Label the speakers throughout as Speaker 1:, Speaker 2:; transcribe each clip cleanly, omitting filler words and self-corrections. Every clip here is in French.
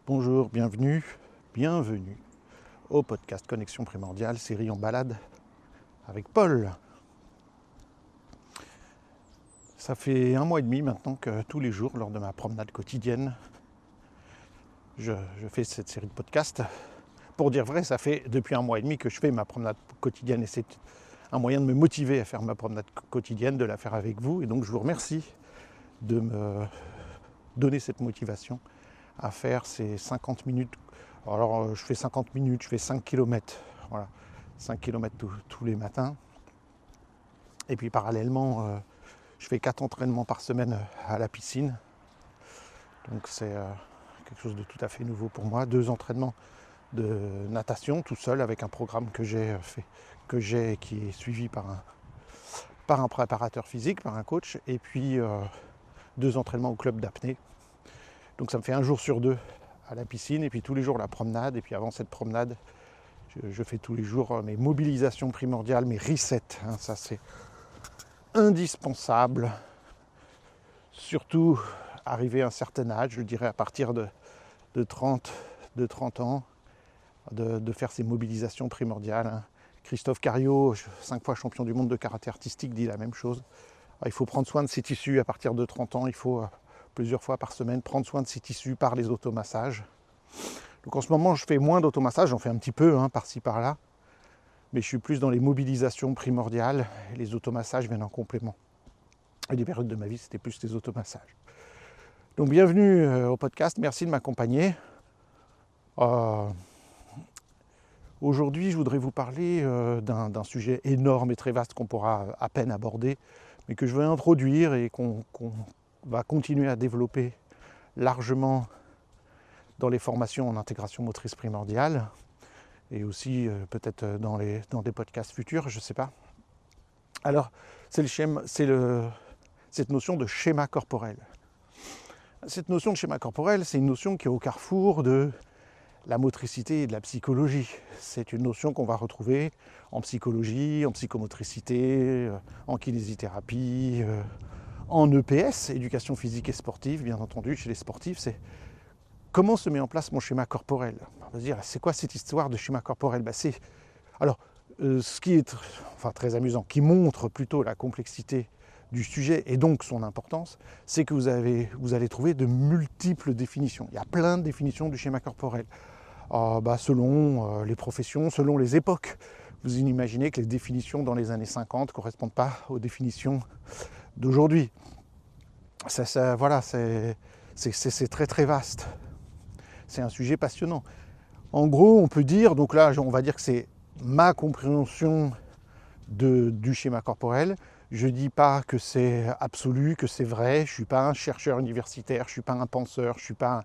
Speaker 1: Bonjour, bienvenue au podcast Connexion Primordiale, série en balade avec Paul. Ça fait 1 mois et demi maintenant que tous les jours, lors de ma promenade quotidienne, je fais cette série de podcasts. Pour dire vrai, ça fait depuis 1 mois et demi que je fais ma promenade quotidienne et c'est un moyen de me motiver à faire ma promenade quotidienne, de la faire avec vous. Et donc je vous remercie de me donner cette motivation à faire ces 50 minutes. Alors je fais 50 minutes, je fais 5 km, voilà, 5 km tous les matins. Et puis parallèlement, je fais 4 entraînements par semaine à la piscine. Donc c'est quelque chose de tout à fait nouveau pour moi. 2 entraînements de natation tout seul avec un programme que j'ai fait, qui est suivi par un préparateur physique, par un coach. Et puis 2 entraînements au club d'apnée. Donc ça me fait 1 jour sur 2 à la piscine et puis tous les jours la promenade. Et puis avant cette promenade, je fais tous les jours mes mobilisations primordiales, mes resets. Ça c'est indispensable. Surtout arrivé à un certain âge, je dirais à partir de 30 ans, de faire ces mobilisations primordiales. Christophe Cario, 5 fois champion du monde de karaté artistique, dit la même chose. Il faut prendre soin de ses tissus à partir de 30 ans, il faut plusieurs fois par semaine prendre soin de ses tissus par les automassages. Donc en ce moment je fais moins d'automassages, j'en fais un petit peu par-ci par-là, mais je suis plus dans les mobilisations primordiales et les automassages viennent en complément. Et des périodes de ma vie c'était plus les automassages. Donc bienvenue au podcast, merci de m'accompagner. Aujourd'hui je voudrais vous parler d'un sujet énorme et très vaste qu'on pourra à peine aborder, mais que je vais introduire et qu'on va continuer à développer largement dans les formations en intégration motrice primordiale et aussi peut-être dans des podcasts futurs, je ne sais pas. Alors, c'est cette notion de schéma corporel. Cette notion de schéma corporel, c'est une notion qui est au carrefour de la motricité et de la psychologie. C'est une notion qu'on va retrouver en psychologie, en psychomotricité, en kinésithérapie, en EPS, éducation physique et sportive, bien entendu, chez les sportifs, c'est comment se met en place mon schéma corporel. On va se dire, c'est quoi cette histoire de schéma corporel ? Ce qui est très amusant, qui montre plutôt la complexité du sujet et donc son importance, c'est que vous allez trouver de multiples définitions. Il y a plein de définitions du schéma corporel. Selon les professions, selon les époques. Vous imaginez que les définitions dans les années 50 ne correspondent pas aux définitions d'aujourd'hui. C'est très très vaste. C'est un sujet passionnant. En gros, on peut dire, donc là, on va dire que c'est ma compréhension du schéma corporel. Je ne dis pas que c'est absolu, que c'est vrai. Je ne suis pas un chercheur universitaire, je ne suis pas un penseur, je ne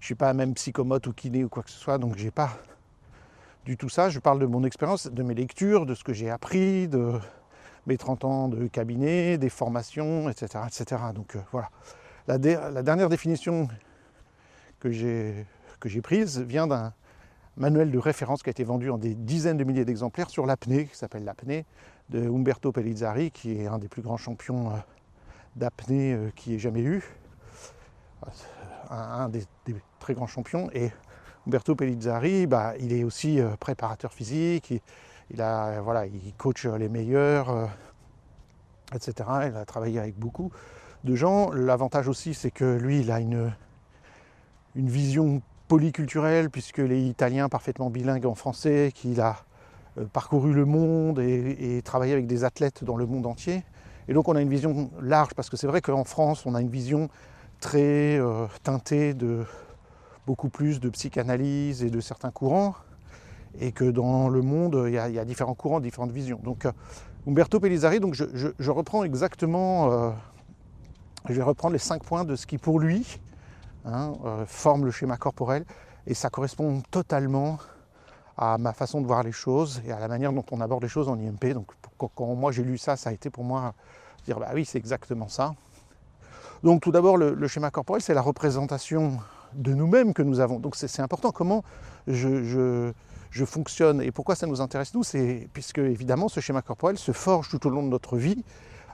Speaker 1: suis pas même psychomote ou kiné ou quoi que ce soit, donc j'ai pas du tout ça. Je parle de mon expérience, de mes lectures, de ce que j'ai appris, de mes 30 ans de cabinet, des formations, etc. etc. Donc voilà. La dernière définition que j'ai prise vient d'un manuel de référence qui a été vendu en des dizaines de milliers d'exemplaires sur l'apnée, qui s'appelle l'apnée, de Umberto Pellizzari, qui est un des plus grands champions d'apnée qui ait jamais eu. Un des très grands champions. Et Umberto Pellizzari, il est aussi préparateur physique, il coach les meilleurs, etc. Il a travaillé avec beaucoup de gens. L'avantage aussi, c'est que lui, il a une vision polyculturelle, puisqu'il est italien parfaitement bilingue en français, qu'il a parcouru le monde et travaillé avec des athlètes dans le monde entier. Et donc on a une vision large, parce que c'est vrai qu'en France, on a une vision très teintée de beaucoup plus de psychanalyse et de certains courants, et que dans le monde, il y a différents courants, différentes visions. Donc Umberto Pellizzari, donc je reprends exactement, je vais reprendre les 5 points de ce qui pour lui forme le schéma corporel, et ça correspond totalement à ma façon de voir les choses et à la manière dont on aborde les choses en IMP. Donc quand moi j'ai lu ça, ça a été pour moi dire oui, c'est exactement ça. Donc tout d'abord, le schéma corporel, c'est la représentation de nous-mêmes que nous avons. Donc c'est important comment je fonctionne et pourquoi ça nous intéresse nous, c'est puisque évidemment ce schéma corporel se forge tout au long de notre vie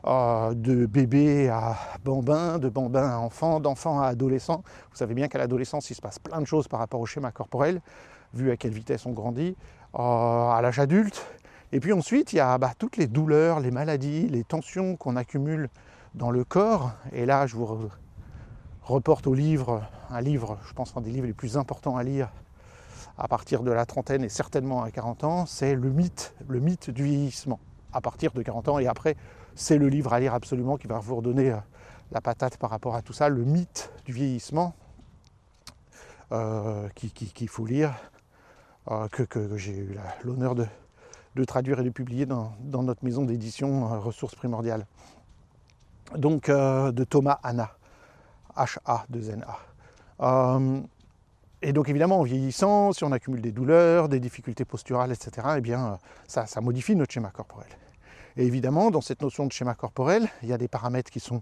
Speaker 1: de bébé à bambin, de bambin à enfant, d'enfant à adolescent. Vous savez bien qu'à l'adolescence, il se passe plein de choses par rapport au schéma corporel, vu à quelle vitesse on grandit, à l'âge adulte. Et puis ensuite, il y a toutes les douleurs, les maladies, les tensions qu'on accumule dans le corps. Et là, je vous reporte au livre, un livre, je pense, un des livres les plus importants à lire à partir de la trentaine et certainement à 40 ans, c'est le mythe du vieillissement. À partir de 40 ans et après, c'est le livre à lire absolument qui va vous redonner la patate par rapport à tout ça, le mythe du vieillissement qu'il faut lire, que j'ai eu l'honneur de traduire et de publier dans notre maison d'édition Ressources Primordiales. Donc de Thomas Hanna, H-A-2-N-A. Et donc évidemment, en vieillissant, si on accumule des douleurs, des difficultés posturales, etc., eh bien, ça modifie notre schéma corporel. Et évidemment, dans cette notion de schéma corporel, il y a des paramètres qui sont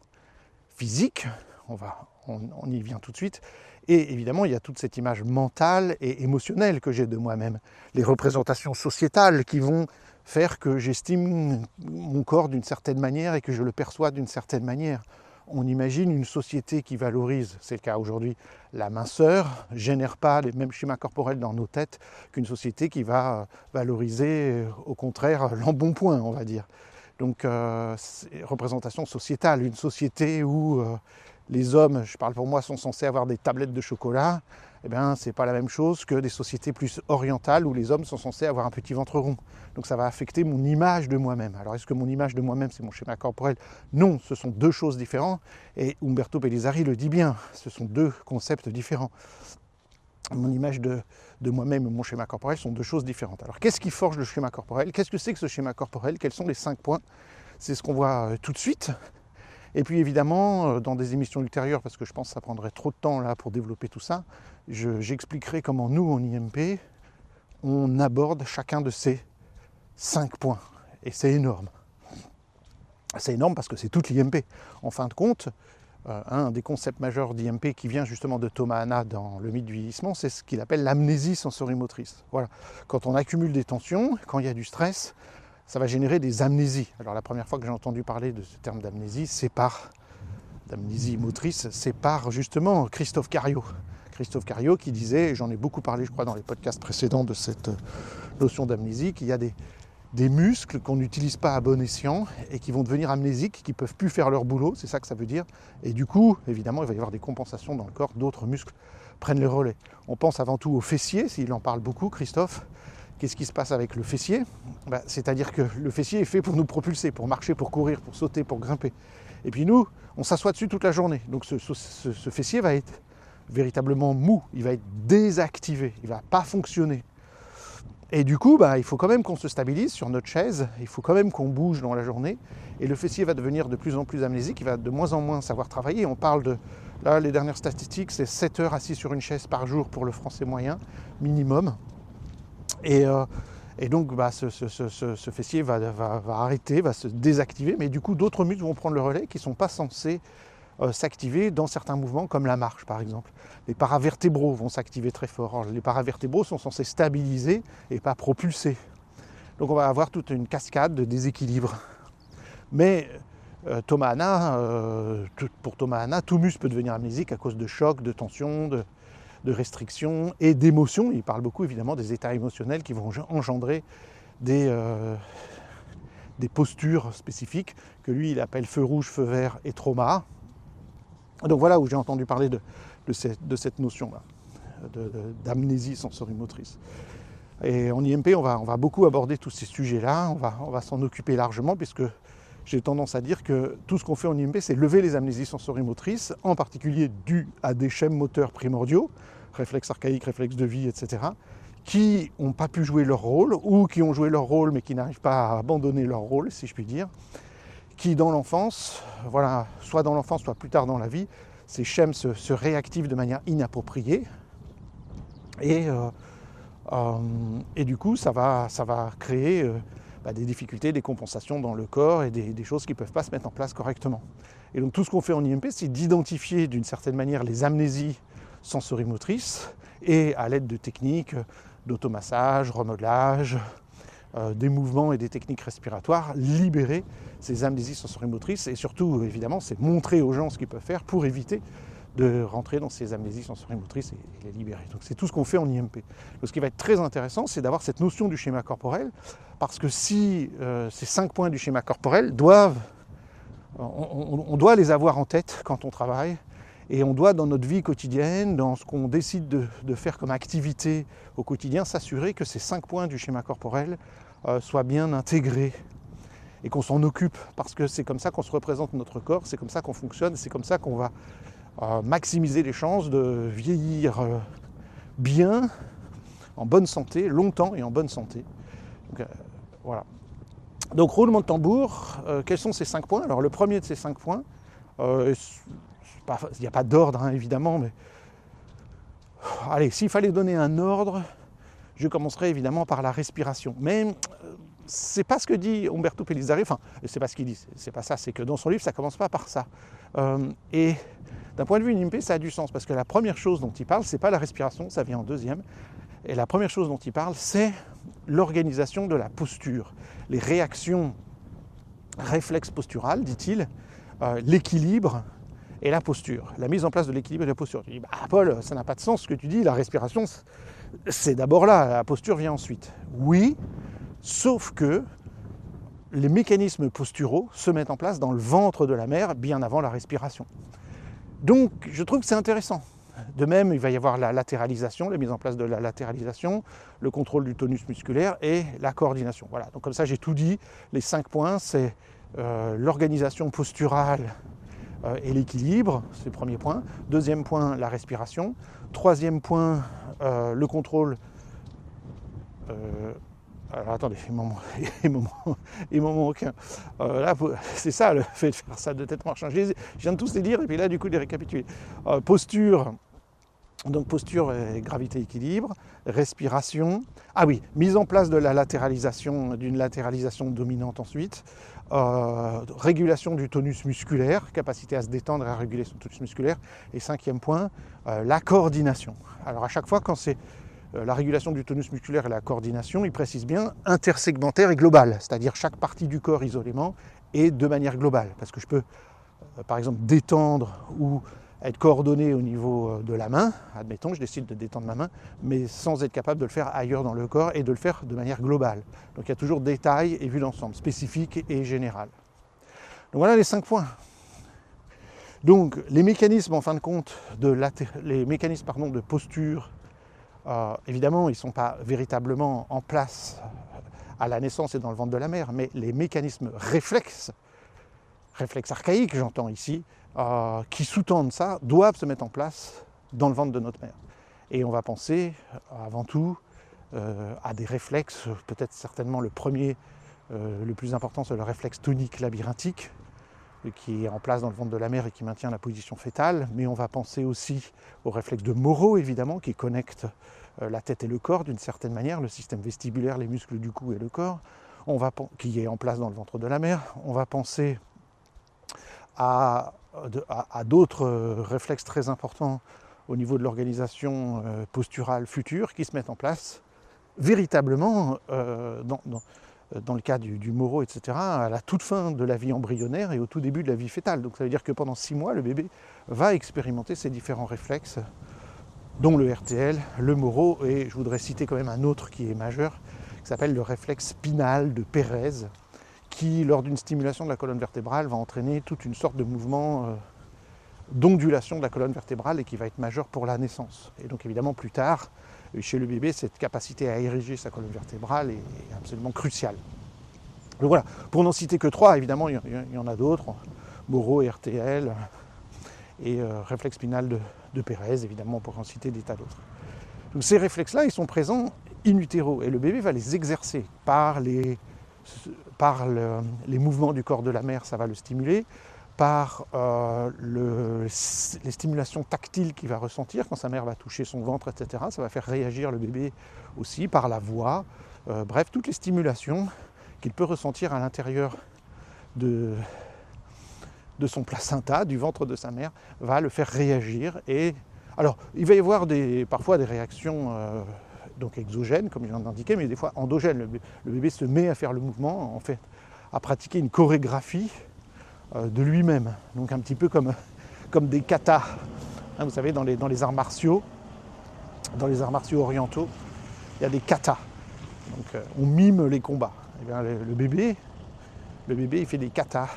Speaker 1: physiques, on y vient tout de suite, et évidemment, il y a toute cette image mentale et émotionnelle que j'ai de moi-même, les représentations sociétales qui vont faire que j'estime mon corps d'une certaine manière et que je le perçois d'une certaine manière. On imagine une société qui valorise, c'est le cas aujourd'hui, la minceur, génère pas les mêmes schémas corporels dans nos têtes qu'une société qui va valoriser, au contraire, l'embonpoint, on va dire. Donc, représentation sociétale, une société où les hommes, je parle pour moi, sont censés avoir des tablettes de chocolat, eh bien, c'est pas la même chose que des sociétés plus orientales où les hommes sont censés avoir un petit ventre rond. Donc ça va affecter mon image de moi-même. Alors est-ce que mon image de moi-même, c'est mon schéma corporel? Non, ce sont deux choses différentes. Et Umberto Pellizzari le dit bien, ce sont deux concepts différents. Mon image de moi-même et mon schéma corporel sont deux choses différentes. Alors qu'est-ce qui forge le schéma corporel? Qu'est-ce que c'est que ce schéma corporel? Quels sont les 5 points? C'est ce qu'on voit tout de suite. Et puis évidemment, dans des émissions ultérieures, parce que je pense que ça prendrait trop de temps là pour développer tout ça, j'expliquerai comment nous, en IMP, on aborde chacun de ces 5 points. Et c'est énorme. C'est énorme parce que c'est toute l'IMP. En fin de compte, un des concepts majeurs d'IMP qui vient justement de Thomas Hanna dans le mythe du vieillissement, c'est ce qu'il appelle l'amnésie sensorimotrice. Voilà. Quand on accumule des tensions, quand il y a du stress, ça va générer des amnésies. Alors la première fois que j'ai entendu parler de ce terme d'amnésie, d'amnésie motrice, c'est par justement Christophe Cariot. Christophe Cariot qui disait, et j'en ai beaucoup parlé je crois dans les podcasts précédents de cette notion d'amnésie, qu'il y a des muscles qu'on n'utilise pas à bon escient et qui vont devenir amnésiques, qui ne peuvent plus faire leur boulot, c'est ça que ça veut dire. Et du coup, évidemment, il va y avoir des compensations dans le corps, d'autres muscles prennent le relais. On pense avant tout au fessier, s'il en parle beaucoup, Christophe. Qu'est-ce qui se passe avec le fessier? C'est-à-dire que le fessier est fait pour nous propulser, pour marcher, pour courir, pour sauter, pour grimper. Et puis nous, on s'assoit dessus toute la journée. Donc ce fessier va être véritablement mou, il va être désactivé, il ne va pas fonctionner. Et du coup, il faut quand même qu'on se stabilise sur notre chaise, il faut quand même qu'on bouge dans la journée. Et le fessier va devenir de plus en plus amnésique, il va de moins en moins savoir travailler. On parle de, là les dernières statistiques, c'est 7 heures assis sur une chaise par jour pour le français moyen, minimum. Et donc ce fessier va arrêter, va se désactiver, mais du coup d'autres muscles vont prendre le relais qui ne sont pas censés s'activer dans certains mouvements comme la marche par exemple. Les paravertébraux vont s'activer très fort. Alors, les paravertébraux sont censés stabiliser et pas propulser. Donc on va avoir toute une cascade de déséquilibre. Mais pour Thomas Hanna, tout muscle peut devenir amnésique à cause de chocs, de tensions, de restrictions et d'émotions. Il parle beaucoup évidemment des états émotionnels qui vont engendrer des postures spécifiques que lui il appelle feu rouge, feu vert et trauma. Donc voilà où j'ai entendu parler de cette notion-là, d'amnésie sensorimotrice. Et en IMP, on va beaucoup aborder tous ces sujets-là, on va s'en occuper largement puisque j'ai tendance à dire que tout ce qu'on fait en IMP, c'est lever les amnésies sensorimotrices, en particulier dues à des schèmes moteurs primordiaux, réflexes archaïques, réflexes de vie, etc., qui n'ont pas pu jouer leur rôle, ou qui ont joué leur rôle, mais qui n'arrivent pas à abandonner leur rôle, si je puis dire, qui dans l'enfance, voilà, soit dans l'enfance, soit plus tard dans la vie, ces schèmes se réactivent de manière inappropriée, et du coup, ça va créer des difficultés, des compensations dans le corps et des choses qui ne peuvent pas se mettre en place correctement. Et donc tout ce qu'on fait en IMP, c'est d'identifier d'une certaine manière les amnésies sensorimotrices et à l'aide de techniques d'automassage, remodelage, des mouvements et des techniques respiratoires, libérer ces amnésies sensorimotrices et surtout, évidemment, c'est montrer aux gens ce qu'ils peuvent faire pour éviter de rentrer dans ces amnésies sensorimotrices et les libérer. Donc c'est tout ce qu'on fait en IMP. Donc, ce qui va être très intéressant, c'est d'avoir cette notion du schéma corporel, parce que si ces 5 points du schéma corporel on doit les avoir en tête quand on travaille, et on doit dans notre vie quotidienne, dans ce qu'on décide de faire comme activité au quotidien, s'assurer que ces 5 points du schéma corporel soient bien intégrés et qu'on s'en occupe, parce que c'est comme ça qu'on se représente notre corps, c'est comme ça qu'on fonctionne, c'est comme ça qu'on va maximiser les chances de vieillir bien, en bonne santé, longtemps et en bonne santé. Donc, voilà. Donc roulement de tambour, quels sont ces 5 points? Alors le premier de ces 5 points, il n'y a pas d'ordre hein, évidemment, mais allez, s'il fallait donner un ordre, je commencerai évidemment par la respiration. Mais c'est pas ce que dit Umberto Pellizzari, enfin, c'est pas ce qu'il dit, c'est pas ça, c'est que dans son livre, ça commence pas par ça. Et d'un point de vue NIMP, ça a du sens, parce que la première chose dont il parle, c'est pas la respiration, ça vient en deuxième. Et la première chose dont il parle, c'est l'organisation de la posture, les réactions réflexes posturales, dit-il, l'équilibre et la posture, la mise en place de l'équilibre et de la posture. Tu dis, bah Paul, ça n'a pas de sens ce que tu dis, la respiration, c'est d'abord là, la posture vient ensuite. Oui, sauf que les mécanismes posturaux se mettent en place dans le ventre de la mère bien avant la respiration. Donc, je trouve que c'est intéressant. De même, il va y avoir la latéralisation, la mise en place de la latéralisation, le contrôle du tonus musculaire et la coordination. Voilà, donc comme ça j'ai tout dit. Les 5 points, c'est l'organisation posturale et l'équilibre, c'est le premier point. Deuxième point, la respiration. Troisième point, le contrôle. Alors attendez, il m'en manque un. Là, c'est ça le fait de faire ça de tête marchant. Je viens de tous les dire et puis là, du coup, de les récapituler. Posture. Donc posture, gravité, équilibre, respiration. Ah oui, mise en place de la latéralisation, d'une latéralisation dominante ensuite. Régulation du tonus musculaire, capacité à se détendre et à réguler son tonus musculaire. Et cinquième point, la coordination. Alors à chaque fois, quand c'est la régulation du tonus musculaire et la coordination, il précise bien intersegmentaire et globale, c'est-à-dire chaque partie du corps isolément et de manière globale. Parce que je peux, par exemple, détendre ou être coordonné au niveau de la main, admettons, je décide de détendre ma main, mais sans être capable de le faire ailleurs dans le corps et de le faire de manière globale. Donc il y a toujours détail et vue d'ensemble, spécifique et général. Donc voilà les 5 points. Donc les mécanismes en fin de compte, les mécanismes de posture, évidemment ils ne sont pas véritablement en place à la naissance et dans le ventre de la mère, mais les mécanismes réflexes archaïques j'entends ici, qui sous-tendent ça, doivent se mettre en place dans le ventre de notre mère. Et on va penser avant tout à des réflexes, peut-être certainement le premier, le plus important, c'est le réflexe tonique labyrinthique, qui est en place dans le ventre de la mère et qui maintient la position fœtale, mais on va penser aussi au réflexe de Moro, évidemment, qui connecte la tête et le corps d'une certaine manière, le système vestibulaire, les muscles du cou et le corps, qui est en place dans le ventre de la mère. On va penser à d'autres réflexes très importants au niveau de l'organisation posturale future qui se mettent en place véritablement dans le cas du Moro, etc., à la toute fin de la vie embryonnaire et au tout début de la vie fœtale. Donc ça veut dire que pendant 6 mois, le bébé va expérimenter ces différents réflexes, dont le RTL, le Moro, et je voudrais citer quand même un autre qui est majeur, qui s'appelle le réflexe spinal de Pérez, qui, lors d'une stimulation de la colonne vertébrale, va entraîner toute une sorte de mouvement d'ondulation de la colonne vertébrale et qui va être majeur pour la naissance. Et donc évidemment plus tard, chez le bébé, cette capacité à ériger sa colonne vertébrale est absolument cruciale. Donc voilà, pour n'en citer que 3, évidemment il y en a d'autres, Moro, RTL et réflexe spinal de Pérez, évidemment on pourrait en citer des tas d'autres. Donc ces réflexes-là, ils sont présents in utero et le bébé va les exercer par les mouvements du corps de la mère, ça va le stimuler, par les stimulations tactiles qu'il va ressentir quand sa mère va toucher son ventre, etc. Ça va faire réagir le bébé aussi, par la voix. Bref, toutes les stimulations qu'il peut ressentir à l'intérieur de son placenta, du ventre de sa mère, va le faire réagir. Et alors, il va y avoir parfois des réactions donc exogène, comme je viens d'indiquer, mais des fois endogène. Le bébé se met à faire le mouvement, en fait, à pratiquer une chorégraphie de lui-même. Donc un petit peu comme des katas. Hein, vous savez, dans les arts martiaux orientaux, il y a des katas. Donc on mime les combats. Et bien, le bébé, il fait des katas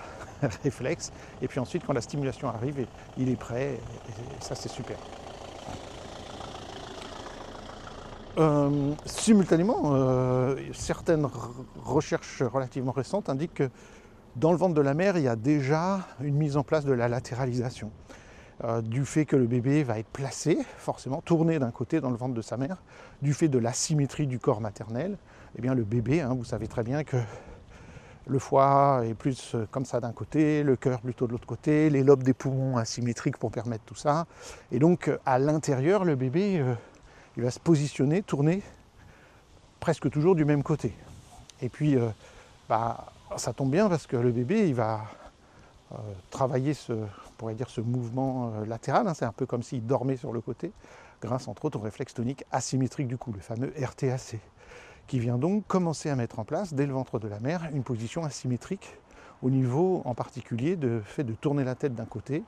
Speaker 1: réflexes. Et puis ensuite, quand la stimulation arrive, il est prêt. Et ça, c'est super. Simultanément, certaines recherches relativement récentes indiquent que dans le ventre de la mère, il y a déjà une mise en place de la latéralisation. Du fait que le bébé va être placé, forcément, tourné d'un côté dans le ventre de sa mère, du fait de l'asymétrie du corps maternel, eh bien le bébé, hein, vous savez très bien que le foie est plus comme ça d'un côté, le cœur plutôt de l'autre côté, les lobes des poumons asymétriques pour permettre tout ça. Et donc à l'intérieur, le bébé, il va se positionner, tourner presque toujours du même côté. Et puis, ça tombe bien parce que le bébé, il va travailler ce mouvement latéral, hein, c'est un peu comme s'il dormait sur le côté, grâce entre autres au réflexe tonique asymétrique du cou, le fameux RTAC, qui vient donc commencer à mettre en place, dès le ventre de la mère, une position asymétrique au niveau en particulier de fait de tourner la tête d'un côté,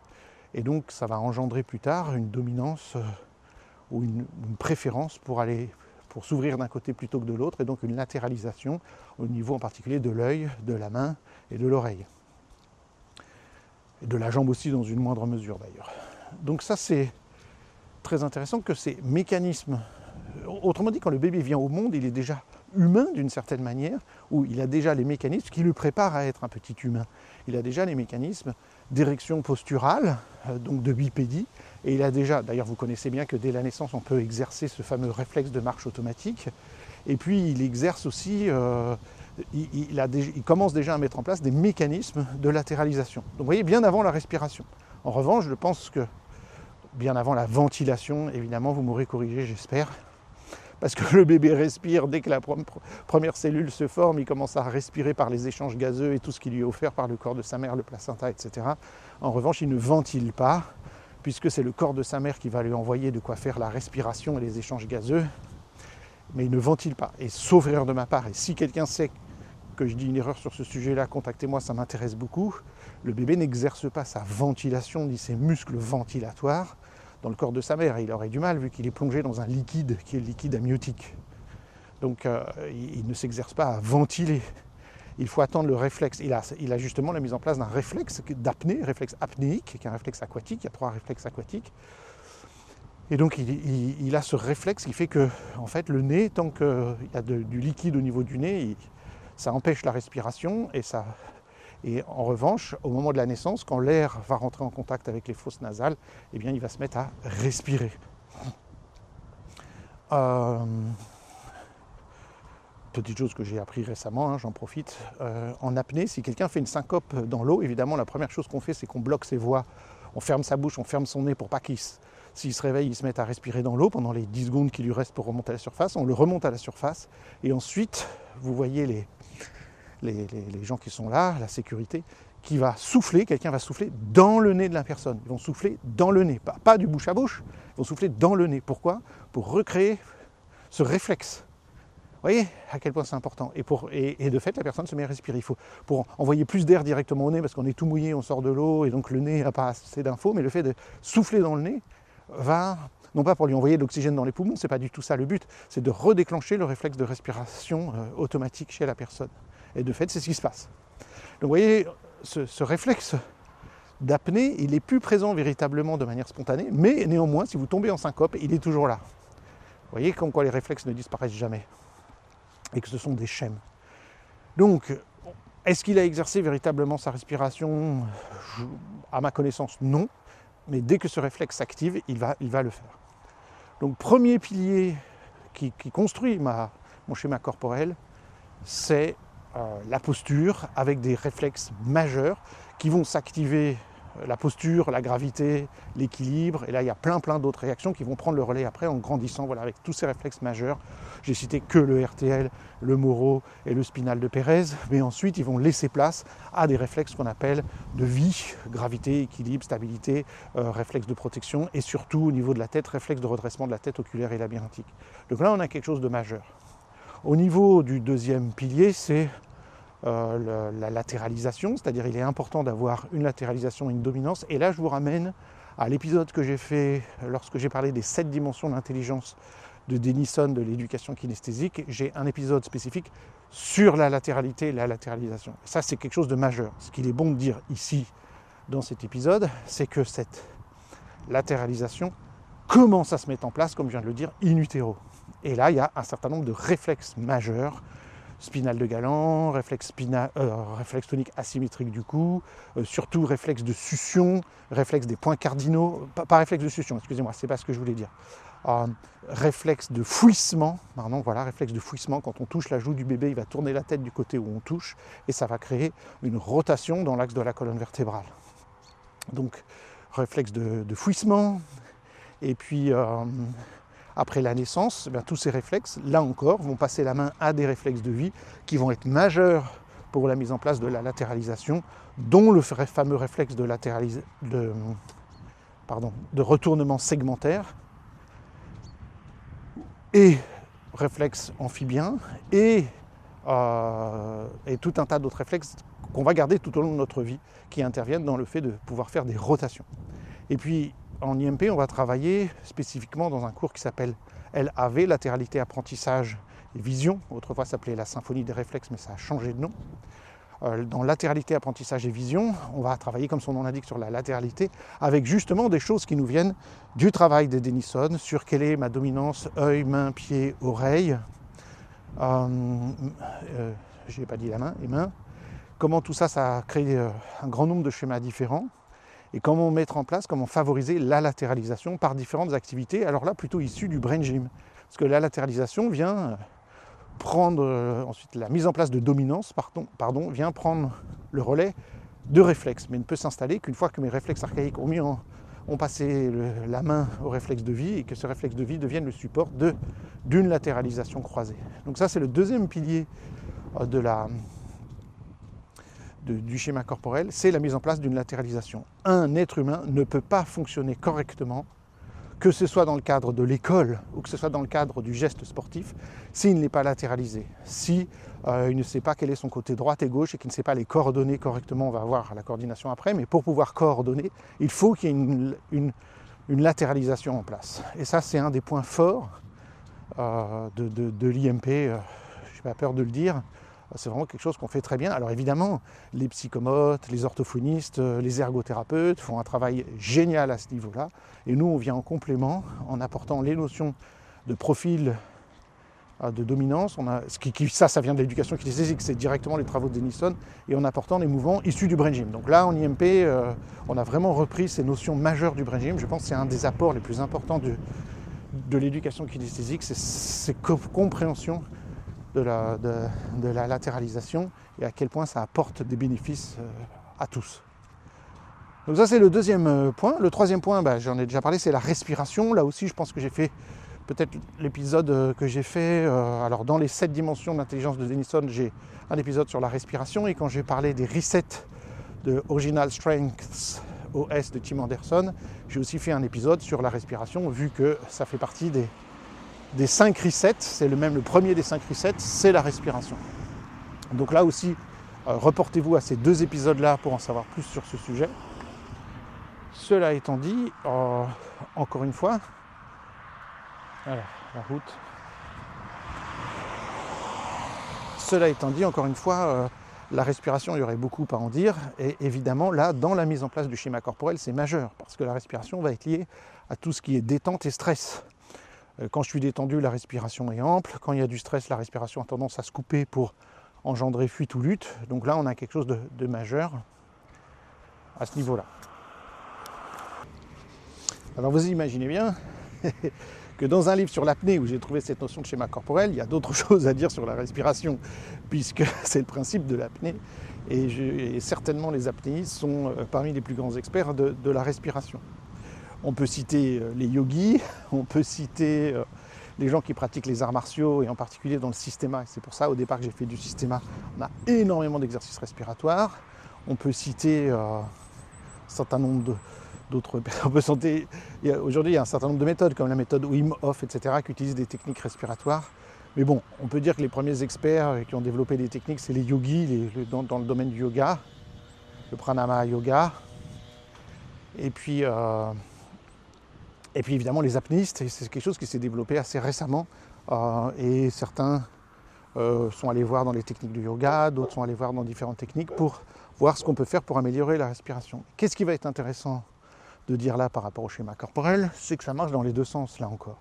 Speaker 1: et donc ça va engendrer plus tard une dominance ou une préférence pour s'ouvrir d'un côté plutôt que de l'autre, et donc une latéralisation au niveau en particulier de l'œil, de la main et de l'oreille. Et de la jambe aussi dans une moindre mesure d'ailleurs. Donc ça c'est très intéressant que ces mécanismes, autrement dit quand le bébé vient au monde, il est déjà humain d'une certaine manière, où il a déjà les mécanismes qui le préparent à être un petit humain. Il a déjà les mécanismes d'érection posturale, donc de bipédie, et il a déjà, d'ailleurs vous connaissez bien que dès la naissance on peut exercer ce fameux réflexe de marche automatique, et puis il exerce aussi, il commence déjà à mettre en place des mécanismes de latéralisation. Donc vous voyez, bien avant la respiration. En revanche, je pense que bien avant la ventilation, évidemment, vous m'aurez corrigé, j'espère, parce que le bébé respire, dès que la première cellule se forme, il commence à respirer par les échanges gazeux et tout ce qui lui est offert par le corps de sa mère, le placenta, etc. En revanche, il ne ventile pas, puisque c'est le corps de sa mère qui va lui envoyer de quoi faire la respiration et les échanges gazeux, mais il ne ventile pas. Et sauf erreur de ma part, et si quelqu'un sait que je dis une erreur sur ce sujet-là, contactez-moi, ça m'intéresse beaucoup, le bébé n'exerce pas sa ventilation ni ses muscles ventilatoires dans le corps de sa mère. Il aurait du mal vu qu'il est plongé dans un liquide qui est le liquide amniotique. Donc il ne s'exerce pas à ventiler. Il faut attendre le réflexe. Il a justement la mise en place d'un réflexe d'apnée, réflexe apnéique, qui est un réflexe aquatique. Il y a 3 réflexes aquatiques. Et donc il a ce réflexe qui fait que, en fait, le nez, tant qu'il y a du liquide au niveau du nez, ça empêche la respiration et en revanche, au moment de la naissance, quand l'air va rentrer en contact avec les fosses nasales, eh bien, il va se mettre à respirer. Petite chose que j'ai appris récemment, hein, j'en profite. En apnée, si quelqu'un fait une syncope dans l'eau, évidemment, la première chose qu'on fait, c'est qu'on bloque ses voies. On ferme sa bouche, on ferme son nez pour pas s'il se réveille, il se mette à respirer dans l'eau pendant les 10 secondes qui lui restent pour remonter à la surface. On le remonte à la surface et ensuite, vous voyez les gens qui sont là, la sécurité, qui va souffler, quelqu'un va souffler dans le nez de la personne. Ils vont souffler dans le nez, pas du bouche à bouche, ils vont souffler dans le nez. Pourquoi ? Pour recréer ce réflexe. Vous voyez à quel point c'est important. Et de fait, la personne se met à respirer. Il faut pour envoyer plus d'air directement au nez, parce qu'on est tout mouillé, on sort de l'eau, et donc le nez n'a pas assez d'infos, mais le fait de souffler dans le nez va, non pas pour lui envoyer de l'oxygène dans les poumons, c'est pas du tout ça le but, c'est de redéclencher le réflexe de respiration automatique chez la personne. Et de fait, c'est ce qui se passe. Donc vous voyez, ce réflexe d'apnée, il n'est plus présent véritablement de manière spontanée, mais néanmoins, si vous tombez en syncope, il est toujours là. Vous voyez comme quoi les réflexes ne disparaissent jamais, et que ce sont des schèmes. Donc, est-ce qu'il a exercé véritablement sa respiration ? À ma connaissance, non. Mais dès que ce réflexe s'active, il va le faire. Donc, premier pilier qui construit mon schéma corporel, c'est la posture avec des réflexes majeurs qui vont s'activer la posture, la gravité, l'équilibre. Et là, il y a plein d'autres réactions qui vont prendre le relais après en grandissant, voilà, avec tous ces réflexes majeurs. J'ai cité que le RTL, le Moro et le spinal de Pérez, mais ensuite, ils vont laisser place à des réflexes qu'on appelle de vie, gravité, équilibre, stabilité, réflexes de protection, et surtout au niveau de la tête, réflexe de redressement de la tête oculaire et labyrinthique. Donc là, on a quelque chose de majeur. Au niveau du deuxième pilier, c'est la latéralisation, c'est-à-dire il est important d'avoir une latéralisation et une dominance. Et là, je vous ramène à l'épisode que j'ai fait lorsque j'ai parlé des 7 dimensions d'intelligence de Denison de l'éducation kinesthésique. J'ai un épisode spécifique sur la latéralité et la latéralisation. Et ça, c'est quelque chose de majeur. Ce qu'il est bon de dire ici, dans cet épisode, c'est que cette latéralisation commence à se mettre en place, comme je viens de le dire, in utero. Et là, il y a un certain nombre de réflexes majeurs, spinal de Galant, réflexe tonique asymétrique du cou, surtout réflexe de succion, réflexe des points cardinaux, pas réflexe de succion, excusez-moi, c'est pas ce que je voulais dire. Réflexe de fouissement, pardon, voilà, réflexe de fouissement, quand on touche la joue du bébé, il va tourner la tête du côté où on touche, et ça va créer une rotation dans l'axe de la colonne vertébrale. Donc, réflexe de fouissement, et puis après la naissance, tous ces réflexes, là encore, vont passer la main à des réflexes de vie qui vont être majeurs pour la mise en place de la latéralisation, dont le fameux réflexe de retournement segmentaire, et réflexe amphibien, et tout un tas d'autres réflexes qu'on va garder tout au long de notre vie, qui interviennent dans le fait de pouvoir faire des rotations. Et puis, en IMP, on va travailler spécifiquement dans un cours qui s'appelle LAV, latéralité, apprentissage et vision. Autrefois, ça s'appelait la symphonie des réflexes, mais ça a changé de nom. Dans latéralité, apprentissage et vision, on va travailler, comme son nom l'indique, sur la latéralité, avec justement des choses qui nous viennent du travail de Denison, sur quelle est ma dominance œil, main, pied, oreille. Je n'ai pas dit la main, les mains. Comment tout ça, ça a créé un grand nombre de schémas différents. Et comment mettre en place, comment favoriser la latéralisation par différentes activités, alors là plutôt issues du brain gym. Parce que la latéralisation vient prendre, ensuite la mise en place de dominance, vient prendre le relais de réflexes, mais ne peut s'installer qu'une fois que mes réflexes archaïques ont passé la main au réflexe de vie et que ce réflexe de vie devienne le support d'une latéralisation croisée. Donc ça, c'est le deuxième pilier du schéma corporel, c'est la mise en place d'une latéralisation. Un être humain ne peut pas fonctionner correctement, que ce soit dans le cadre de l'école ou que ce soit dans le cadre du geste sportif, s'il n'est pas latéralisé. Si il ne sait pas quel est son côté droite et gauche et qu'il ne sait pas les coordonner correctement, on va voir la coordination après, mais pour pouvoir coordonner, il faut qu'il y ait une latéralisation en place. Et ça, c'est un des points forts de l'IMP, je n'ai pas peur de le dire. C'est vraiment quelque chose qu'on fait très bien. Alors évidemment, les psychomotes, les orthophonistes, les ergothérapeutes font un travail génial à ce niveau-là. Et nous, on vient en complément en apportant les notions de profil, de dominance. Ça vient de l'éducation kinesthésique, c'est directement les travaux de Denison, et en apportant les mouvements issus du brain gym. Donc là, en IMP, on a vraiment repris ces notions majeures du brain gym. Je pense que c'est un des apports les plus importants de l'éducation kinesthésique, c'est cette compréhension de la latéralisation et à quel point ça apporte des bénéfices à tous. Donc ça, c'est le deuxième point. Le troisième point, j'en ai déjà parlé, c'est la respiration. Là aussi, je pense que j'ai fait peut-être l'épisode que j'ai fait, alors dans les 7 dimensions d'intelligence de Denison, j'ai un épisode sur la respiration, et quand j'ai parlé des resets de Original Strengths OS de Tim Anderson, j'ai aussi fait un épisode sur la respiration, vu que ça fait partie des 5 resets, c'est le premier des 5 resets, c'est la respiration. Donc là aussi, reportez-vous à ces 2 épisodes-là pour en savoir plus sur ce sujet. Cela étant dit, encore une fois, voilà, la route. Cela étant dit, encore une fois, la respiration, il y aurait beaucoup à en dire, et évidemment, là, dans la mise en place du schéma corporel, c'est majeur, parce que la respiration va être liée à tout ce qui est détente et stress. Quand je suis détendu, la respiration est ample. Quand il y a du stress, la respiration a tendance à se couper pour engendrer fuite ou lutte. Donc là, on a quelque chose de majeur à ce niveau-là. Alors vous imaginez bien que dans un livre sur l'apnée où j'ai trouvé cette notion de schéma corporel, il y a d'autres choses à dire sur la respiration, puisque c'est le principe de l'apnée. et certainement les apnéistes sont parmi les plus grands experts de la respiration. On peut citer les yogis, on peut citer les gens qui pratiquent les arts martiaux, et en particulier dans le systéma. Et c'est pour ça, au départ, que j'ai fait du systéma. On a énormément d'exercices respiratoires. On peut citer un certain nombre d'autres... Aujourd'hui, il y a un certain nombre de méthodes, comme la méthode Wim Hof, etc., qui utilisent des techniques respiratoires. Mais bon, on peut dire que les premiers experts qui ont développé des techniques, c'est les yogis, dans le domaine du yoga, le pranama yoga. Et puis évidemment les apnéistes, et c'est quelque chose qui s'est développé assez récemment. Et certains sont allés voir dans les techniques du yoga, d'autres sont allés voir dans différentes techniques pour voir ce qu'on peut faire pour améliorer la respiration. Qu'est-ce qui va être intéressant de dire là par rapport au schéma corporel? C'est que ça marche dans les deux sens, là encore.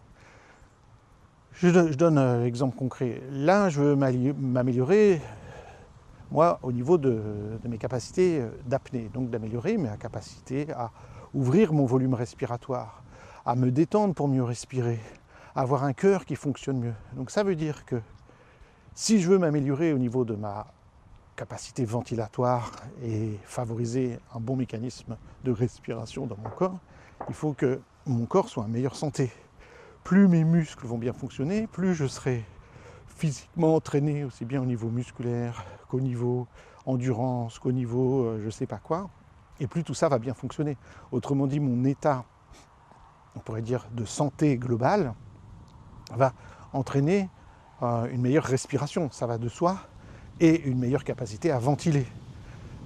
Speaker 1: Je donne un exemple concret. Là, je veux m'améliorer, moi, au niveau de mes capacités d'apnée. Donc d'améliorer ma capacité à ouvrir mon volume respiratoire, à me détendre pour mieux respirer, à avoir un cœur qui fonctionne mieux. Donc ça veut dire que si je veux m'améliorer au niveau de ma capacité ventilatoire et favoriser un bon mécanisme de respiration dans mon corps, il faut que mon corps soit en meilleure santé. Plus mes muscles vont bien fonctionner, plus je serai physiquement entraîné, aussi bien au niveau musculaire qu'au niveau endurance, qu'au niveau je ne sais pas quoi, et plus tout ça va bien fonctionner. Autrement dit, mon état, on pourrait dire, de santé globale va entraîner une meilleure respiration, ça va de soi, et une meilleure capacité à ventiler.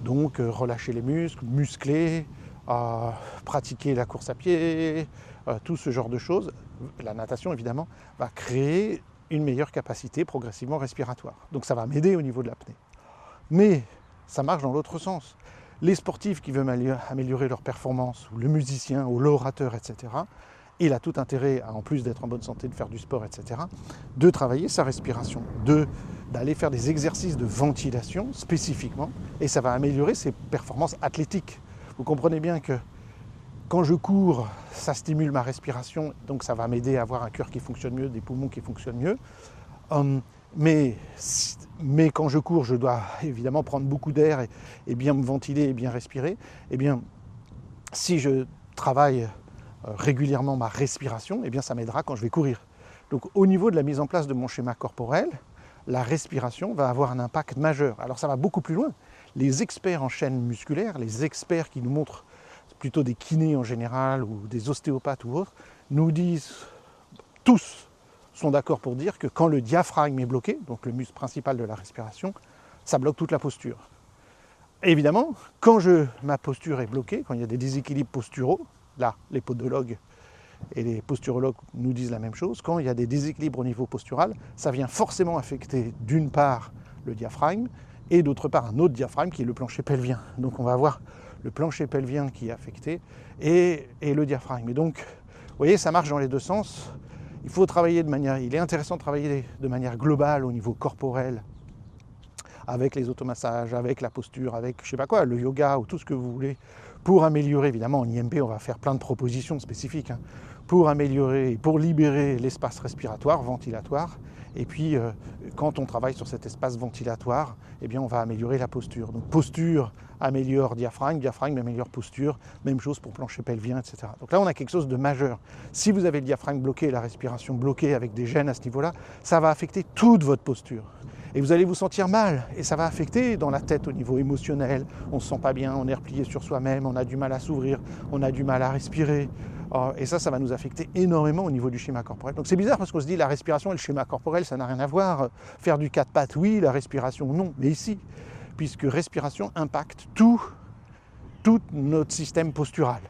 Speaker 1: Donc relâcher les muscles, muscler, pratiquer la course à pied, tout ce genre de choses, la natation évidemment, va créer une meilleure capacité progressivement respiratoire. Donc ça va m'aider au niveau de l'apnée. Mais ça marche dans l'autre sens. Les sportifs qui veulent améliorer leur performance, ou le musicien, ou l'orateur, etc., il a tout intérêt, en plus d'être en bonne santé, de faire du sport, etc., de travailler sa respiration, d'aller faire des exercices de ventilation spécifiquement, et ça va améliorer ses performances athlétiques. Vous comprenez bien que quand je cours, ça stimule ma respiration, donc ça va m'aider à avoir un cœur qui fonctionne mieux, des poumons qui fonctionnent mieux. Mais quand je cours, je dois évidemment prendre beaucoup d'air et bien me ventiler et bien respirer. Eh bien, si je travaille régulièrement ma respiration, eh bien ça m'aidera quand je vais courir. Donc au niveau de la mise en place de mon schéma corporel, la respiration va avoir un impact majeur. Alors ça va beaucoup plus loin. Les experts en chaîne musculaire, les experts qui nous montrent, plutôt des kinés en général ou des ostéopathes ou autres, nous disent, tous sont d'accord pour dire que quand le diaphragme est bloqué, donc le muscle principal de la respiration, ça bloque toute la posture. Et évidemment, quand ma posture est bloquée, quand il y a des déséquilibres posturaux, là, les podologues et les posturologues nous disent la même chose, quand il y a des déséquilibres au niveau postural, ça vient forcément affecter d'une part le diaphragme et d'autre part un autre diaphragme qui est le plancher pelvien. Donc on va avoir le plancher pelvien qui est affecté et le diaphragme. Et donc, vous voyez, ça marche dans les deux sens. Il est intéressant de travailler de manière globale au niveau corporel, avec les automassages, avec la posture, avec je sais pas quoi, le yoga ou tout ce que vous voulez, pour améliorer, évidemment en IMP on va faire plein de propositions spécifiques, pour améliorer, pour libérer l'espace respiratoire, ventilatoire, et puis quand on travaille sur cet espace ventilatoire, eh bien on va améliorer la posture. Donc posture améliore diaphragme, diaphragme améliore posture, même chose pour plancher pelvien, etc. Donc là on a quelque chose de majeur. Si vous avez le diaphragme bloqué, la respiration bloquée avec des gênes à ce niveau-là, ça va affecter toute votre posture. Et vous allez vous sentir mal, et ça va affecter dans la tête au niveau émotionnel, on ne se sent pas bien, on est replié sur soi-même, on a du mal à s'ouvrir, on a du mal à respirer, et ça va nous affecter énormément au niveau du schéma corporel. Donc c'est bizarre parce qu'on se dit la respiration et le schéma corporel, ça n'a rien à voir, faire du 4 pattes, oui, la respiration, non, mais ici, puisque respiration impacte tout notre système postural.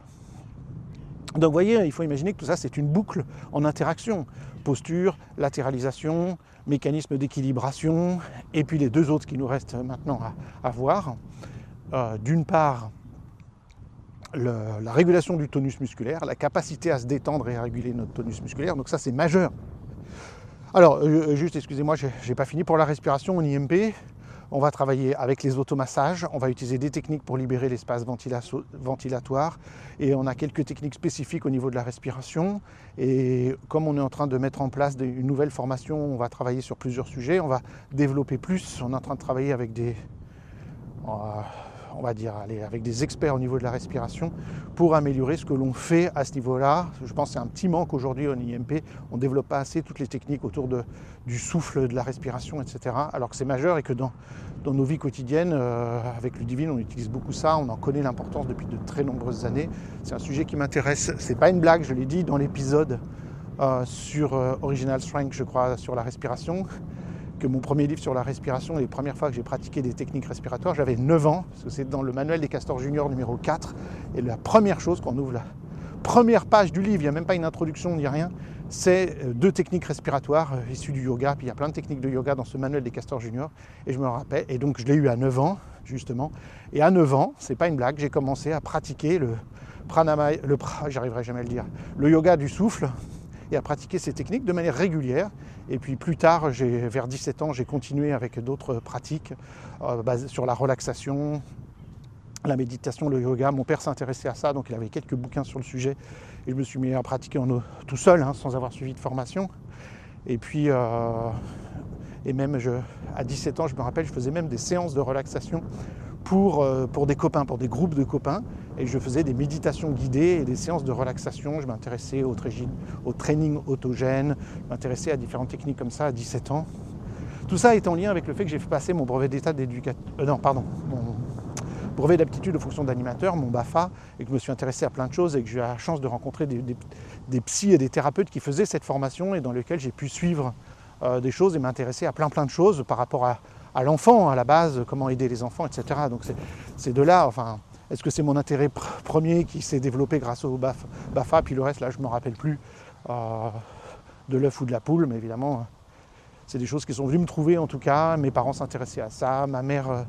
Speaker 1: Donc vous voyez, il faut imaginer que tout ça c'est une boucle en interaction. Posture, latéralisation, mécanisme d'équilibration, et puis les deux autres qui nous restent maintenant à voir. D'une part, la régulation du tonus musculaire, la capacité à se détendre et à réguler notre tonus musculaire, donc ça c'est majeur. Alors, juste excusez-moi, j'ai pas fini. Pour la respiration en IMP, on va travailler avec les automassages, on va utiliser des techniques pour libérer l'espace ventilatoire, et on a quelques techniques spécifiques au niveau de la respiration, et comme on est en train de mettre en place une nouvelle formation, on va travailler sur plusieurs sujets, on va développer plus, on est en train de travailler avec on va dire, avec des experts au niveau de la respiration pour améliorer ce que l'on fait à ce niveau-là. Je pense que c'est un petit manque aujourd'hui en IMP. On ne développe pas assez toutes les techniques autour du souffle, de la respiration, etc. Alors que c'est majeur et que dans nos vies quotidiennes, avec Ludivine, on utilise beaucoup ça. On en connaît l'importance depuis de très nombreuses années. C'est un sujet qui m'intéresse. C'est pas une blague, je l'ai dit dans l'épisode sur Original Strength, je crois, sur la respiration, que mon premier livre sur la respiration, les premières fois que j'ai pratiqué des techniques respiratoires, j'avais 9 ans, parce que c'est dans le manuel des castors juniors numéro 4, et la première chose, quand on ouvre la première page du livre, il n'y a même pas une introduction, ni rien, c'est 2 techniques respiratoires issues du yoga, puis il y a plein de techniques de yoga dans ce manuel des castors juniors, et je me rappelle, et donc je l'ai eu à 9 ans, justement, et à 9 ans, c'est pas une blague, j'ai commencé à pratiquer le pranayama, j'arriverai jamais à le dire, le yoga du souffle, et à pratiquer ces techniques de manière régulière. Et puis plus tard, vers 17 ans, j'ai continué avec d'autres pratiques basées sur la relaxation, la méditation, le yoga. Mon père s'intéressait à ça, donc il avait quelques bouquins sur le sujet. Et je me suis mis à pratiquer tout seul, sans avoir suivi de formation. Et puis, et même à 17 ans, je me rappelle, je faisais même des séances de relaxation pour des copains, pour des groupes de copains. Et je faisais des méditations guidées et des séances de relaxation. Je m'intéressais au training autogène, je m'intéressais à différentes techniques comme ça à 17 ans. Tout ça est en lien avec le fait que j'ai fait passer mon brevet d'état mon brevet d'aptitude aux fonctions d'animateur, mon BAFA, et que je me suis intéressé à plein de choses et que j'ai eu la chance de rencontrer des psys et des thérapeutes qui faisaient cette formation et dans lesquels j'ai pu suivre des choses et m'intéresser à plein de choses par rapport à l'enfant, à la base, comment aider les enfants, etc. Donc c'est de là, enfin, est-ce que c'est mon intérêt premier qui s'est développé grâce au BAFA, puis le reste, là, je ne me rappelle plus de l'œuf ou de la poule, mais évidemment, c'est des choses qui sont venues me trouver, en tout cas. Mes parents s'intéressaient à ça, ma mère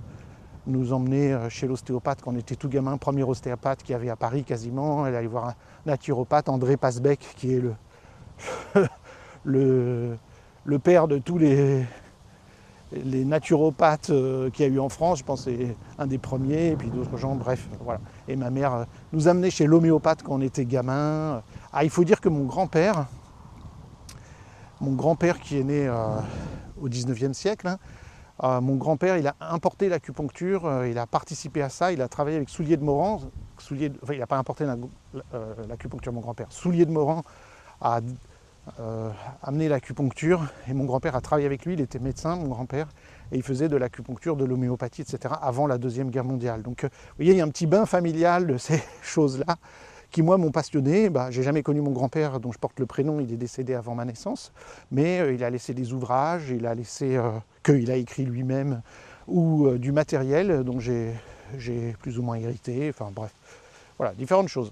Speaker 1: nous emmenait chez l'ostéopathe quand on était tout gamin, premier ostéopathe qu'il y avait à Paris quasiment. Elle allait voir un naturopathe, André Pasbeck, qui est le père de tous les naturopathes qu'il y a eu en France. Je pense que c'est un des premiers, et puis d'autres gens, bref, voilà. Et ma mère nous amenait chez l'homéopathe quand on était gamin. Il faut dire que mon grand-père qui est né au 19e siècle, mon grand-père, il a importé l'acupuncture, il a participé à ça, il a travaillé avec Soulier de Moran. Il n'a pas importé l'acupuncture, mon grand-père. Soulier de Moran a amené l'acupuncture, et mon grand-père a travaillé avec lui, il était médecin, mon grand-père, et il faisait de l'acupuncture, de l'homéopathie, etc., avant la Deuxième Guerre mondiale. Donc, vous voyez, il y a un petit bain familial de ces choses-là qui, moi, m'ont passionné. J'ai jamais connu mon grand-père, dont je porte le prénom, il est décédé avant ma naissance, mais il a laissé des ouvrages, il a laissé, qu'il a écrit lui-même, ou du matériel dont j'ai plus ou moins hérité, enfin bref, voilà, différentes choses.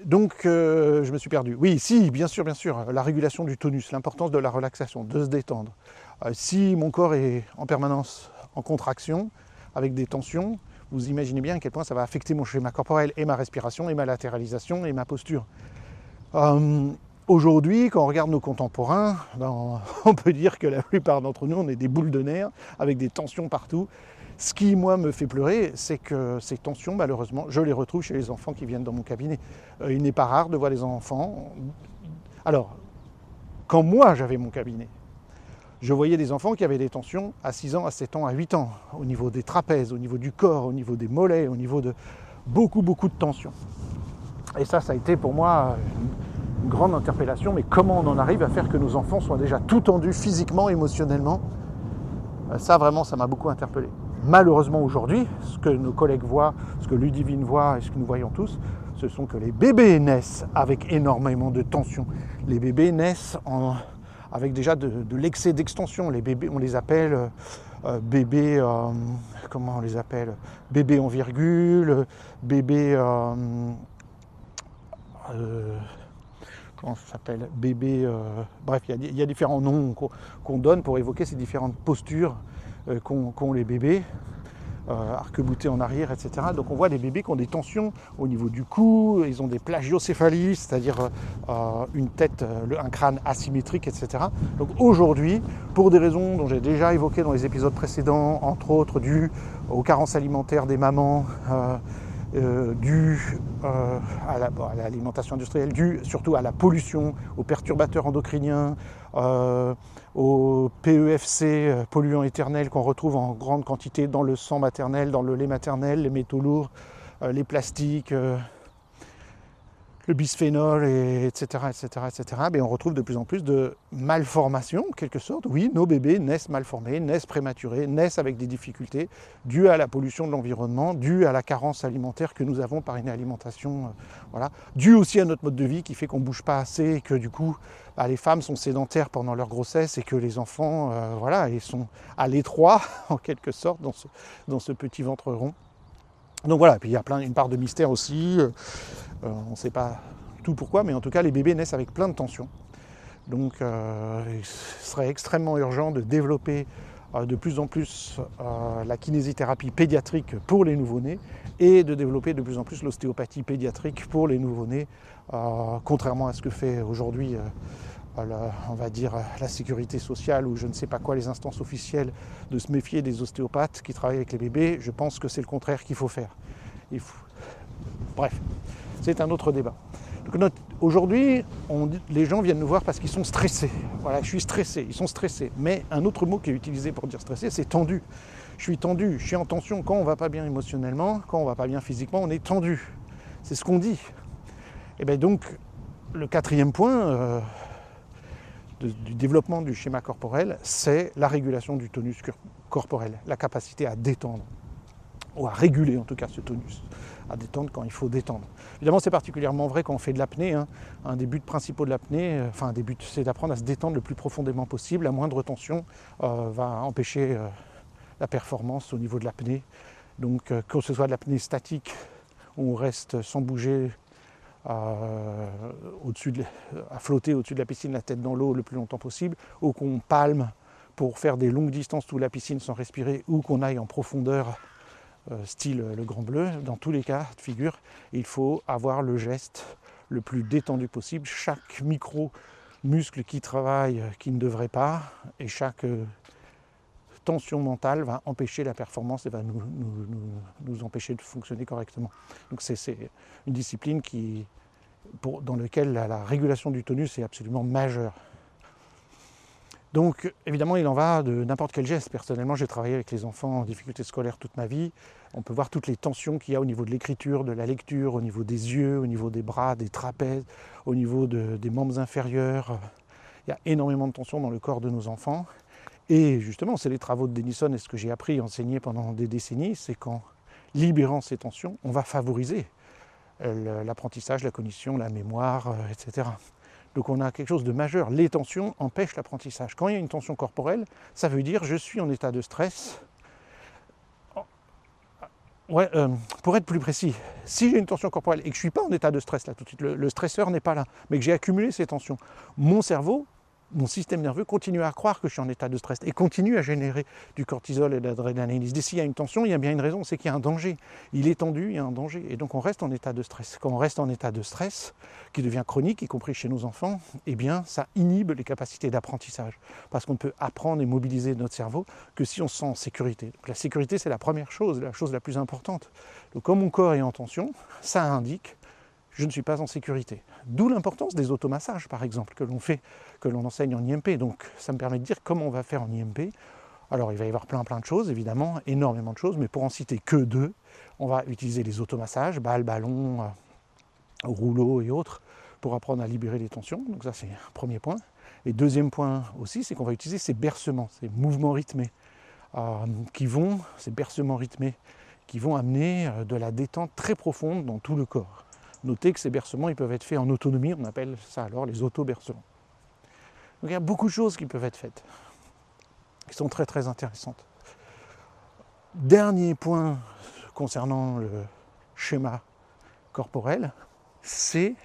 Speaker 1: Donc, je me suis perdu. Oui, si, bien sûr, la régulation du tonus, l'importance de la relaxation, de se détendre. Si mon corps est en permanence en contraction, avec des tensions, vous imaginez bien à quel point ça va affecter mon schéma corporel et ma respiration et ma latéralisation et ma posture. Aujourd'hui, quand on regarde nos contemporains, on peut dire que la plupart d'entre nous, on est des boules de nerfs avec des tensions partout. Ce qui, moi, me fait pleurer, c'est que ces tensions, malheureusement, je les retrouve chez les enfants qui viennent dans mon cabinet. Il n'est pas rare de voir les enfants. Alors, quand moi, j'avais mon cabinet, je voyais des enfants qui avaient des tensions à 6 ans, à 7 ans, à 8 ans, au niveau des trapèzes, au niveau du corps, au niveau des mollets, au niveau de beaucoup de tensions. Et ça a été pour moi une grande interpellation, mais comment on en arrive à faire que nos enfants soient déjà tout tendus physiquement, émotionnellement? Ça, vraiment, ça m'a beaucoup interpellé. Malheureusement, aujourd'hui, ce que nos collègues voient, ce que Ludivine voit et ce que nous voyons tous, ce sont que les bébés naissent avec énormément de tension. Les bébés naissent avec déjà de l'excès d'extension. Les bébés, on les appelle bébés, comment on les appelle? Bébés en virgule, bébés... comment ça s'appelle? Bébé... bref, il y a différents noms qu'on donne pour évoquer ces différentes postures qu'ont les bébés, arc-boutés en arrière, etc. Donc on voit des bébés qui ont des tensions au niveau du cou, ils ont des plagiocéphalies, c'est-à-dire une tête, un crâne asymétrique, etc. Donc aujourd'hui, pour des raisons dont j'ai déjà évoquées dans les épisodes précédents, entre autres dues aux carences alimentaires des mamans, dû à l'alimentation industrielle, dû surtout à la pollution, aux perturbateurs endocriniens, aux PEFC, polluants éternels qu'on retrouve en grande quantité dans le sang maternel, dans le lait maternel, les métaux lourds, les plastiques, le bisphénol, etc., on retrouve de plus en plus de malformations, en quelque sorte. Oui, nos bébés naissent mal formés, naissent prématurés, naissent avec des difficultés dues à la pollution de l'environnement, dues à la carence alimentaire que nous avons par une alimentation, dues aussi à notre mode de vie qui fait qu'on ne bouge pas assez et que du coup, les femmes sont sédentaires pendant leur grossesse et que les enfants, ils sont à l'étroit, en quelque sorte, dans ce petit ventre rond. Donc voilà, puis il y a une part de mystère aussi, on ne sait pas tout pourquoi, mais en tout cas les bébés naissent avec plein de tensions. Donc il serait extrêmement urgent de développer de plus en plus la kinésithérapie pédiatrique pour les nouveau-nés et de développer de plus en plus l'ostéopathie pédiatrique pour les nouveau-nés, contrairement à ce que fait aujourd'hui on va dire la sécurité sociale ou je ne sais pas quoi, les instances officielles, de se méfier des ostéopathes qui travaillent avec les bébés. Je pense que c'est le contraire qu'il faut faire. Bref, c'est un autre débat. Donc aujourd'hui, les gens viennent nous voir parce qu'ils sont stressés. Voilà, je suis stressé, ils sont stressés. Mais un autre mot qui est utilisé pour dire stressé, c'est tendu. Je suis tendu, je suis en tension. Quand on ne va pas bien émotionnellement, quand on ne va pas bien physiquement, on est tendu. C'est ce qu'on dit. Et bien donc, le quatrième point du développement du schéma corporel, c'est la régulation du tonus corporel, la capacité à détendre, ou à réguler en tout cas ce tonus, à détendre quand il faut détendre. Évidemment, c'est particulièrement vrai quand on fait de l'apnée. Un des buts principaux de l'apnée, c'est d'apprendre à se détendre le plus profondément possible. La moindre tension va empêcher la performance au niveau de l'apnée. Donc, que ce soit de l'apnée statique, où on reste sans bouger, à flotter au-dessus de la piscine, la tête dans l'eau le plus longtemps possible, ou qu'on palme pour faire des longues distances sous la piscine sans respirer, ou qu'on aille en profondeur, style le Grand Bleu. Dans tous les cas de figure, il faut avoir le geste le plus détendu possible. Chaque micro-muscle qui travaille, qui ne devrait pas, et chaque tension mentale va empêcher la performance et va nous empêcher de fonctionner correctement. Donc c'est une discipline dans laquelle la régulation du tonus est absolument majeure. Donc évidemment, il en va de n'importe quel geste. Personnellement, j'ai travaillé avec les enfants en difficulté scolaire toute ma vie. On peut voir toutes les tensions qu'il y a au niveau de l'écriture, de la lecture, au niveau des yeux, au niveau des bras, des trapèzes, au niveau des membres inférieurs. Il y a énormément de tensions dans le corps de nos enfants. Et justement, c'est les travaux de Denison et ce que j'ai appris et enseigné pendant des décennies, c'est qu'en libérant ces tensions, on va favoriser l'apprentissage, la cognition, la mémoire, etc. Donc on a quelque chose de majeur. Les tensions empêchent l'apprentissage. Quand il y a une tension corporelle, ça veut dire je suis en état de stress. Pour être plus précis, si j'ai une tension corporelle et que je ne suis pas en état de stress là tout de suite, le stresseur n'est pas là, mais que j'ai accumulé ces tensions, mon cerveau, mon système nerveux continue à croire que je suis en état de stress et continue à générer du cortisol et de l'adrénaline. Il se dit s'il y a une tension, il y a bien une raison, c'est qu'il y a un danger. Il est tendu, il y a un danger. Et donc on reste en état de stress. Quand on reste en état de stress, qui devient chronique, y compris chez nos enfants, eh bien ça inhibe les capacités d'apprentissage. Parce qu'on ne peut apprendre et mobiliser notre cerveau que si on se sent en sécurité. Donc la sécurité, c'est la première chose, la chose la plus importante. Donc quand mon corps est en tension, ça indique je ne suis pas en sécurité. D'où l'importance des automassages, par exemple, que l'on enseigne en IMP. Donc ça me permet de dire comment on va faire en IMP. Alors il va y avoir plein de choses, évidemment, énormément de choses, mais pour en citer que deux, on va utiliser les automassages, balles, ballons, rouleaux et autres, pour apprendre à libérer les tensions. Donc ça c'est un premier point. Et deuxième point aussi, c'est qu'on va utiliser ces bercements, ces mouvements rythmés, ces bercements rythmés, qui vont amener de la détente très profonde dans tout le corps. Notez que ces bercements ils peuvent être faits en autonomie, on appelle ça alors les auto-bercements. Donc il y a beaucoup de choses qui peuvent être faites, qui sont très très intéressantes. Dernier point concernant le schéma corporel, c'est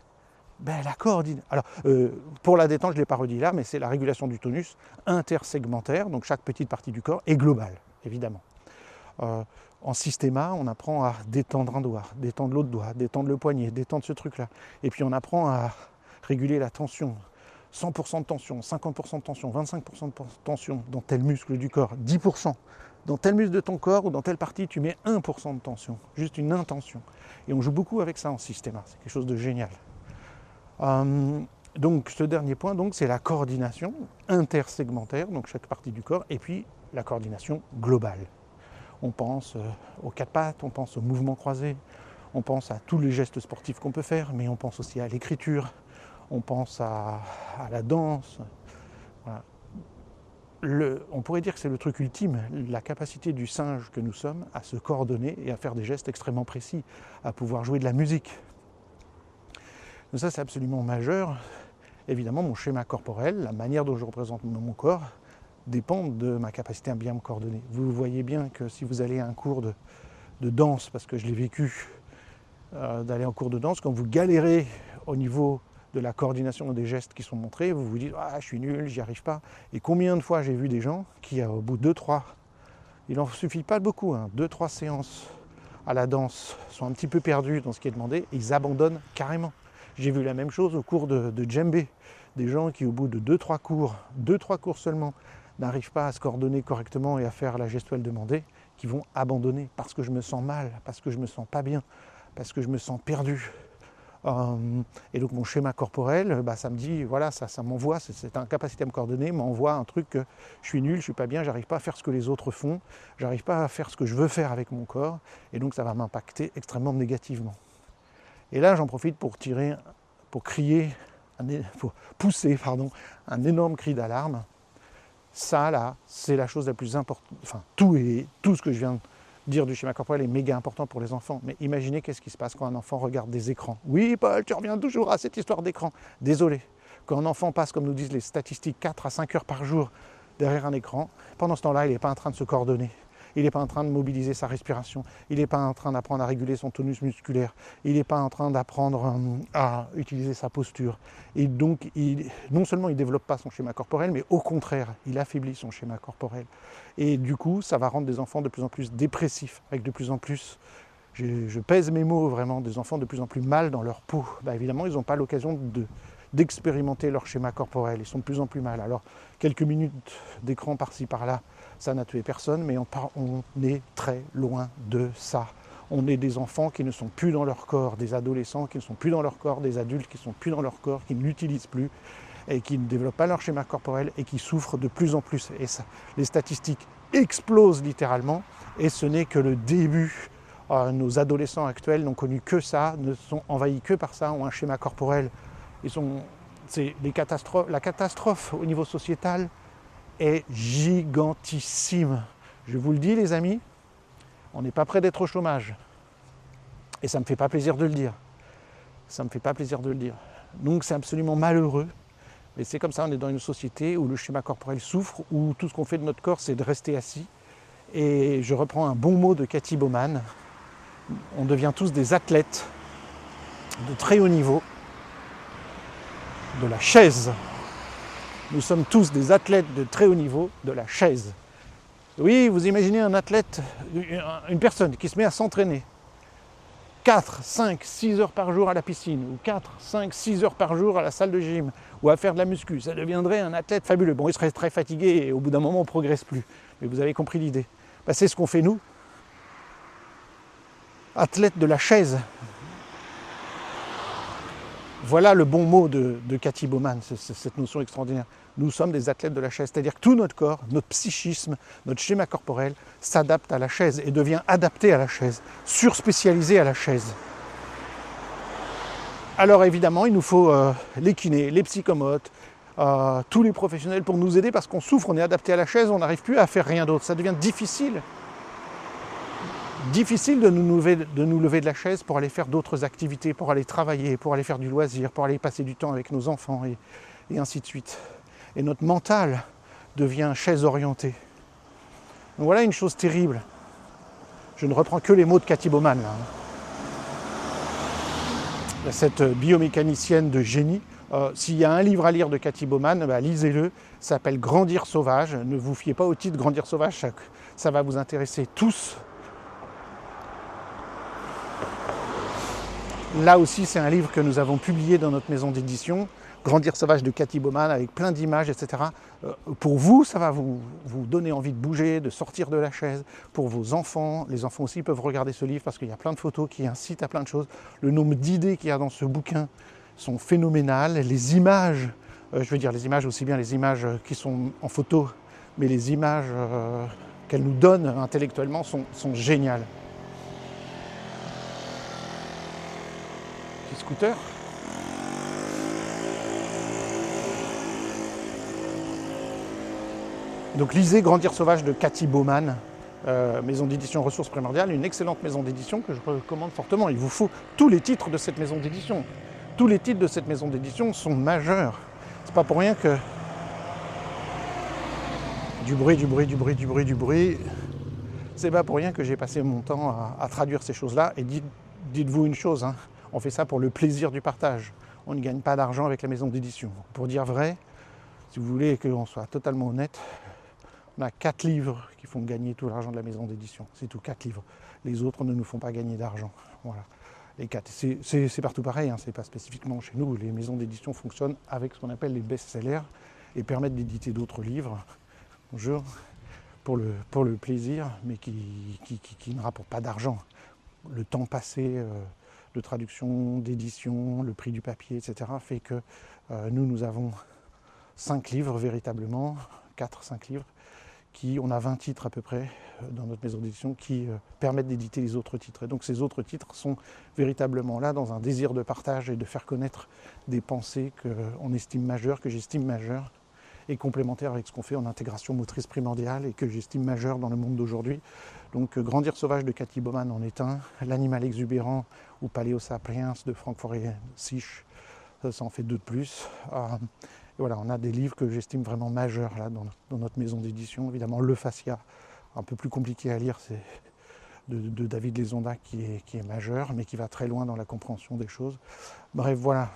Speaker 1: la coordination. Alors pour la détente, je ne l'ai pas redit là, mais c'est la régulation du tonus intersegmentaire, donc chaque petite partie du corps est globale, évidemment. En systéma, on apprend à détendre un doigt, détendre l'autre doigt, détendre le poignet, détendre ce truc-là. Et puis on apprend à réguler la tension. 100% de tension, 50% de tension, 25% de tension dans tel muscle du corps, 10%. dans tel muscle de ton corps ou dans telle partie, tu mets 1% de tension, juste une intention. Et on joue beaucoup avec ça en système, c'est quelque chose de génial. Donc ce dernier point, c'est la coordination intersegmentaire, donc chaque partie du corps, et puis la coordination globale. On pense aux quatre pattes, on pense aux mouvements croisés, on pense à tous les gestes sportifs qu'on peut faire, mais on pense aussi à l'écriture, on pense à la danse. Voilà. On pourrait dire que c'est le truc ultime, la capacité du singe que nous sommes à se coordonner et à faire des gestes extrêmement précis, à pouvoir jouer de la musique. Donc ça, c'est absolument majeur. Évidemment, mon schéma corporel, la manière dont je représente mon corps, dépend de ma capacité à bien me coordonner. Vous voyez bien que si vous allez à un cours de danse, parce que je l'ai vécu, d'aller en cours de danse, quand vous galérez au niveau de la coordination des gestes qui sont montrés, vous vous dites « Ah, je suis nul, j'y arrive pas ». Et combien de fois j'ai vu des gens qui, au bout de 2-3, il n'en suffit pas beaucoup, 2-3 séances à la danse, sont un petit peu perdus dans ce qui est demandé, et ils abandonnent carrément. J'ai vu la même chose au cours de djembé, des gens qui au bout de 2-3 cours seulement, n'arrivent pas à se coordonner correctement et à faire la gestuelle demandée, qui vont abandonner parce que je me sens mal, parce que je me sens pas bien, parce que je me sens perdu. Et donc mon schéma corporel, ça me dit, voilà, ça m'envoie, cette incapacité à me coordonner m'envoie un truc que je suis nul, je suis pas bien, j'arrive pas à faire ce que les autres font, j'arrive pas à faire ce que je veux faire avec mon corps, et donc ça va m'impacter extrêmement négativement. Et là j'en profite pour pousser un énorme cri d'alarme. Ça là, c'est la chose la plus importante, enfin tout ce que je viens de dire du schéma corporel est méga important pour les enfants, mais imaginez qu'est-ce qui se passe quand un enfant regarde des écrans. Oui, Paul, tu reviens toujours à cette histoire d'écran. Désolé. Quand un enfant passe, comme nous disent les statistiques, 4 à 5 heures par jour derrière un écran, pendant ce temps-là, il n'est pas en train de se coordonner. Il n'est pas en train de mobiliser sa respiration. Il n'est pas en train d'apprendre à réguler son tonus musculaire. Il n'est pas en train d'apprendre à utiliser sa posture. Et donc, non seulement il ne développe pas son schéma corporel, mais au contraire, il affaiblit son schéma corporel. Et du coup, ça va rendre des enfants de plus en plus dépressifs, avec de plus en plus, je pèse mes mots vraiment, des enfants de plus en plus mal dans leur peau. Évidemment, ils n'ont pas l'occasion d'expérimenter leur schéma corporel, ils sont de plus en plus mal. Alors, quelques minutes d'écran par-ci par-là, ça n'a tué personne, mais on est très loin de ça. On est des enfants qui ne sont plus dans leur corps, des adolescents qui ne sont plus dans leur corps, des adultes qui ne sont plus dans leur corps, qui ne l'utilisent plus, et qui ne développent pas leur schéma corporel et qui souffrent de plus en plus. Et ça, les statistiques explosent littéralement, et ce n'est que le début. Nos adolescents actuels n'ont connu que ça, ne sont envahis que par ça, ont un schéma corporel. La catastrophe au niveau sociétal est gigantissime. Je vous le dis les amis, on n'est pas près d'être au chômage. Et ça ne me fait pas plaisir de le dire. Ça ne me fait pas plaisir de le dire. Donc c'est absolument malheureux. Mais c'est comme ça, on est dans une société où le schéma corporel souffre, où tout ce qu'on fait de notre corps, c'est de rester assis. Et je reprends un bon mot de Cathy Bauman. On devient tous des athlètes de très haut niveau, de la chaise. Nous sommes tous des athlètes de très haut niveau de la chaise. Oui, vous imaginez un athlète, une personne qui se met à s'entraîner 4, 5, 6 heures par jour à la piscine, ou 4, 5, 6 heures par jour à la salle de gym, ou à faire de la muscu, ça deviendrait un athlète fabuleux. Bon, il serait très fatigué et au bout d'un moment, on ne progresse plus. Mais vous avez compris l'idée. C'est ce qu'on fait nous. Athlète de la chaise. Voilà le bon mot de Cathy Bauman, cette notion extraordinaire. Nous sommes des athlètes de la chaise, c'est-à-dire que tout notre corps, notre psychisme, notre schéma corporel s'adapte à la chaise et devient adapté à la chaise, surspécialisé à la chaise. Alors évidemment, il nous faut les kinés, les psychomotes, tous les professionnels pour nous aider parce qu'on souffre, on est adapté à la chaise, on n'arrive plus à faire rien d'autre. Ça devient difficile de nous lever de la chaise pour aller faire d'autres activités, pour aller travailler, pour aller faire du loisir, pour aller passer du temps avec nos enfants et ainsi de suite. Et notre mental devient chaise orientée. Donc voilà une chose terrible. Je ne reprends que les mots de Cathy Bauman, là. Cette biomécanicienne de génie. S'il y a un livre à lire de Cathy Bauman, lisez-le. Ça s'appelle Grandir sauvage. Ne vous fiez pas au titre Grandir sauvage, ça va vous intéresser tous. Là aussi, c'est un livre que nous avons publié dans notre maison d'édition. Grandir sauvage de Cathy Bauman avec plein d'images, etc. Pour vous, ça va vous donner envie de bouger, de sortir de la chaise. Pour vos enfants, les enfants aussi peuvent regarder ce livre parce qu'il y a plein de photos qui incitent à plein de choses. Le nombre d'idées qu'il y a dans ce bouquin sont phénoménales. Les images, je veux dire les images aussi bien les images qui sont en photo, mais les images qu'elle nous donne intellectuellement sont géniales. Petit scooter. Donc lisez Grandir sauvage de Cathy Bauman, maison d'édition Ressources Primordiales, une excellente maison d'édition que je recommande fortement. Il vous faut tous les titres de cette maison d'édition. Tous les titres de cette maison d'édition sont majeurs. C'est pas pour rien que du bruit. C'est pas pour rien que j'ai passé mon temps à traduire ces choses-là. Et dites-vous une chose, hein, on fait ça pour le plaisir du partage. On ne gagne pas d'argent avec la maison d'édition. Pour dire vrai, si vous voulez qu'on soit totalement honnête, on a 4 livres qui font gagner tout l'argent de la maison d'édition. C'est tout, 4 livres. Les autres ne nous font pas gagner d'argent. Voilà. Les 4. C'est partout pareil, hein, c'est pas spécifiquement chez nous. Les maisons d'édition fonctionnent avec ce qu'on appelle les best-sellers et permettent d'éditer d'autres livres. Bonjour. Pour le plaisir, mais qui ne rapportent pas d'argent. Le temps passé de traduction, d'édition, le prix du papier, etc. fait que nous avons 5 livres véritablement, 4-5 livres, on a 20 titres à peu près dans notre maison d'édition qui permettent d'éditer les autres titres. Et donc ces autres titres sont véritablement là dans un désir de partage et de faire connaître des pensées qu'on estime majeures, que j'estime majeures, et complémentaires avec ce qu'on fait en intégration motrice primordiale et que j'estime majeure dans le monde d'aujourd'hui. Donc Grandir sauvage de Cathy Bauman en est un, L'animal exubérant ou Paléo sapiens de Frank Forest-Sich, ça en fait 2 de plus. Et voilà, on a des livres que j'estime vraiment majeurs là, dans notre maison d'édition. Évidemment, Le Fascia, un peu plus compliqué à lire, c'est de David Lesonda qui est majeur, mais qui va très loin dans la compréhension des choses. Bref, voilà.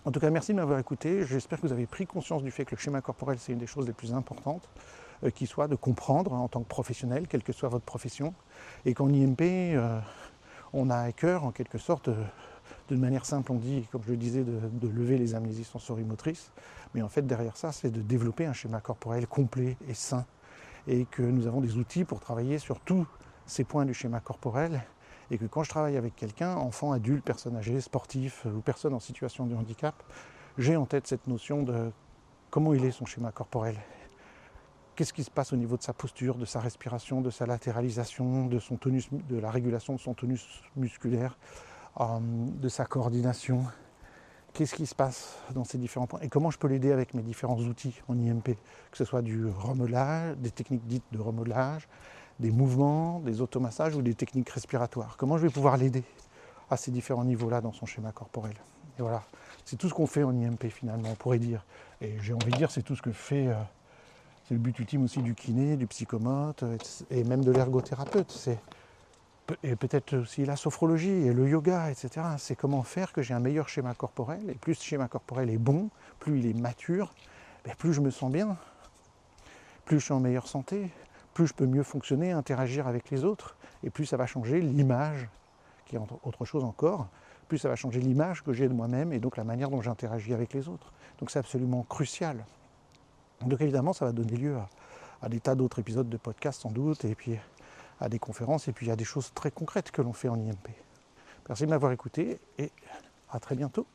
Speaker 1: En tout cas, merci de m'avoir écouté. J'espère que vous avez pris conscience du fait que le schéma corporel, c'est une des choses les plus importantes, qui soit de comprendre en tant que professionnel, quelle que soit votre profession, et qu'en IMP, on a à cœur, en quelque sorte, d'une manière simple, on dit, comme je le disais, de lever les amnésies sensorimotrices. Mais en fait, derrière ça, c'est de développer un schéma corporel complet et sain. Et que nous avons des outils pour travailler sur tous ces points du schéma corporel. Et que quand je travaille avec quelqu'un, enfant, adulte, personne âgée, sportif ou personne en situation de handicap, j'ai en tête cette notion de comment il est son schéma corporel. Qu'est-ce qui se passe au niveau de sa posture, de sa respiration, de sa latéralisation, de la régulation de son tonus musculaire, de sa coordination. Qu'est-ce qui se passe dans ces différents points et comment je peux l'aider avec mes différents outils en IMP, que ce soit du remodelage, des techniques dites de remodelage, des mouvements, des automassages ou des techniques respiratoires. Comment je vais pouvoir l'aider à ces différents niveaux-là dans son schéma corporel. Et voilà, c'est tout ce qu'on fait en IMP finalement, on pourrait dire. Et j'ai envie de dire, c'est tout ce que fait, c'est le but ultime aussi du kiné, du psychomote et même de l'ergothérapeute. Et peut-être aussi la sophrologie et le yoga, etc. C'est comment faire que j'ai un meilleur schéma corporel. Et plus ce schéma corporel est bon, plus il est mature, plus je me sens bien, plus je suis en meilleure santé, plus je peux mieux fonctionner, interagir avec les autres, et plus ça va changer l'image, qui est autre chose encore, plus ça va changer l'image que j'ai de moi-même et donc la manière dont j'interagis avec les autres. Donc c'est absolument crucial. Donc évidemment, ça va donner lieu à des tas d'autres épisodes de podcast sans doute, et puis à des conférences, et puis il y a des choses très concrètes que l'on fait en IMP. Merci de m'avoir écouté et à très bientôt.